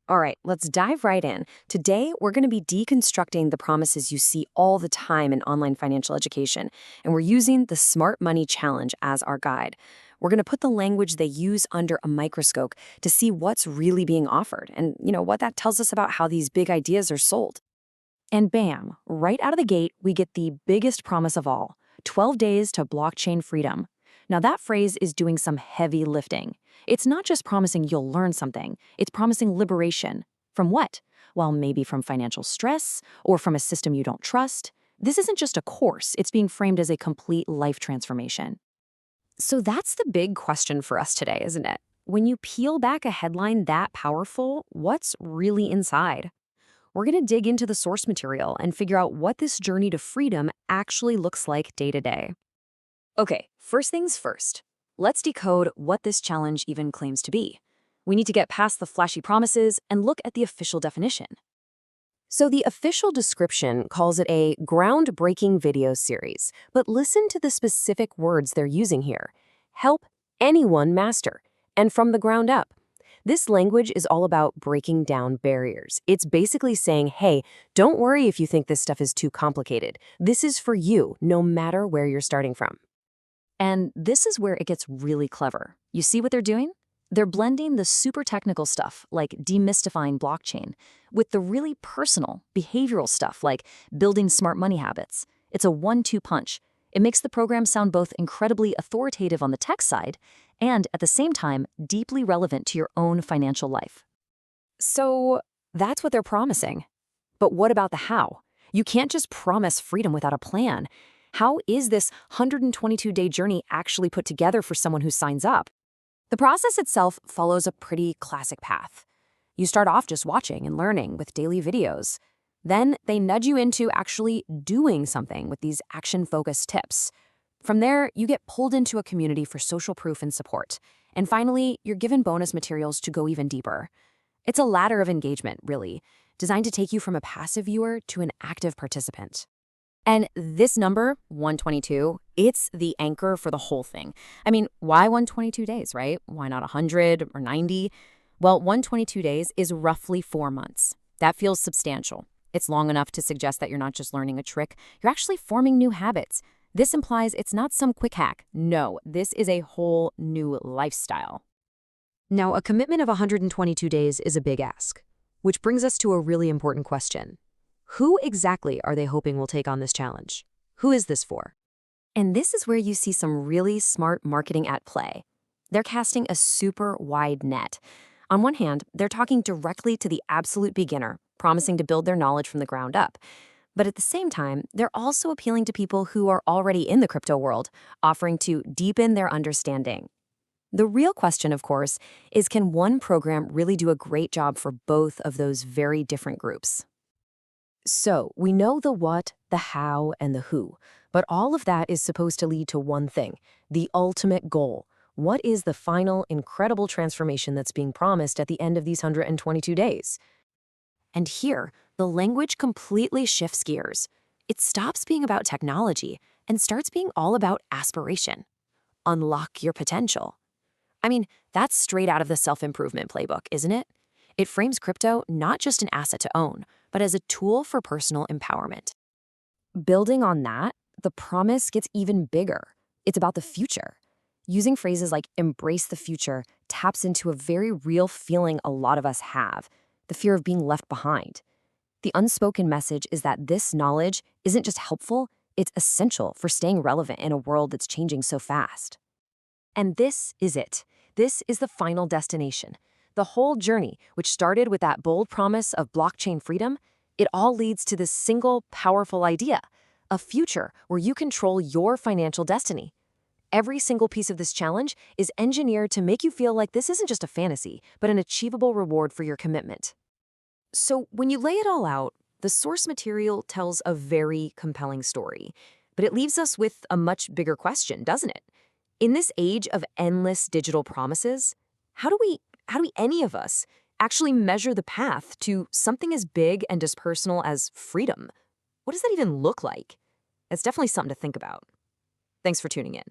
All right, let's dive right in. Today, we're going to be deconstructing the promises you see all the time in online financial education, and we're using the Smart Money Challenge as our guide. We're going to put the language they use under a microscope to see what's really being offered and, what that tells us about how these big ideas are sold. And bam, right out of the gate, we get the biggest promise of all, 12 days to blockchain freedom. Now, that phrase is doing some heavy lifting. It's not just promising you'll learn something, it's promising liberation. From what? Well, maybe from financial stress or from a system you don't trust. This isn't just a course, it's being framed as a complete life transformation. So that's the big question for us today, isn't it? When you peel back a headline that powerful, what's really inside? We're going to dig into the source material and figure out what this journey to freedom actually looks like day to day. Okay, first things first. Let's decode what this challenge even claims to be. We need to get past the flashy promises and look at the official definition. So the official description calls it a groundbreaking video series, but listen to the specific words they're using here. Help anyone master, and from the ground up. This language is all about breaking down barriers. It's basically saying, hey, don't worry if you think this stuff is too complicated. This is for you, no matter where you're starting from. And this is where it gets really clever. You see what they're doing? They're blending the super technical stuff, like demystifying blockchain, with the really personal, behavioral stuff, like building smart money habits. It's a 1-2 punch. It makes the program sound both incredibly authoritative on the tech side and, at the same time, deeply relevant to your own financial life. So that's what they're promising. But what about the how? You can't just promise freedom without a plan. How is this 122-day journey actually put together for someone who signs up? The process itself follows a pretty classic path. You start off just watching and learning with daily videos. Then they nudge you into actually doing something with these action-focused tips. From there, you get pulled into a community for social proof and support. And finally, you're given bonus materials to go even deeper. It's a ladder of engagement, really, designed to take you from a passive viewer to an active participant. And this number, 122, it's the anchor for the whole thing. I mean, why 122 days, right? Why not 100 or 90? Well, 122 days is roughly 4 months. That feels substantial. It's long enough to suggest that you're not just learning a trick, you're actually forming new habits. This implies it's not some quick hack. No, this is a whole new lifestyle. Now, a commitment of 122 days is a big ask, which brings us to a really important question. Who exactly are they hoping will take on this challenge? Who is this for? And this is where you see some really smart marketing at play. They're casting a super wide net. On one hand, they're talking directly to the absolute beginner, promising to build their knowledge from the ground up. But at the same time, they're also appealing to people who are already in the crypto world, offering to deepen their understanding. The real question, of course, is can one program really do a great job for both of those very different groups? So, we know the what, the how, and the who, but all of that is supposed to lead to one thing, the ultimate goal. What is the final, incredible transformation that's being promised at the end of these 122 days? And here, the language completely shifts gears. It stops being about technology and starts being all about aspiration. Unlock your potential. I mean, that's straight out of the self-improvement playbook, isn't it? It frames crypto not just an asset to own, but as a tool for personal empowerment. Building on that, the promise gets even bigger. It's about the future. Using phrases like embrace the future taps into a very real feeling a lot of us have, the fear of being left behind. The unspoken message is that this knowledge isn't just helpful, it's essential for staying relevant in a world that's changing so fast. And this is it. This is the final destination. The whole journey, which started with that bold promise of blockchain freedom, it all leads to this single, powerful idea, a future where you control your financial destiny. Every single piece of this challenge is engineered to make you feel like this isn't just a fantasy, but an achievable reward for your commitment. So when you lay it all out, the source material tells a very compelling story, but it leaves us with a much bigger question, doesn't it? In this age of endless digital promises, how do we any of us actually measure the path to something as big and as personal as freedom? What does that even look like? It's definitely something to think about. Thanks for tuning in.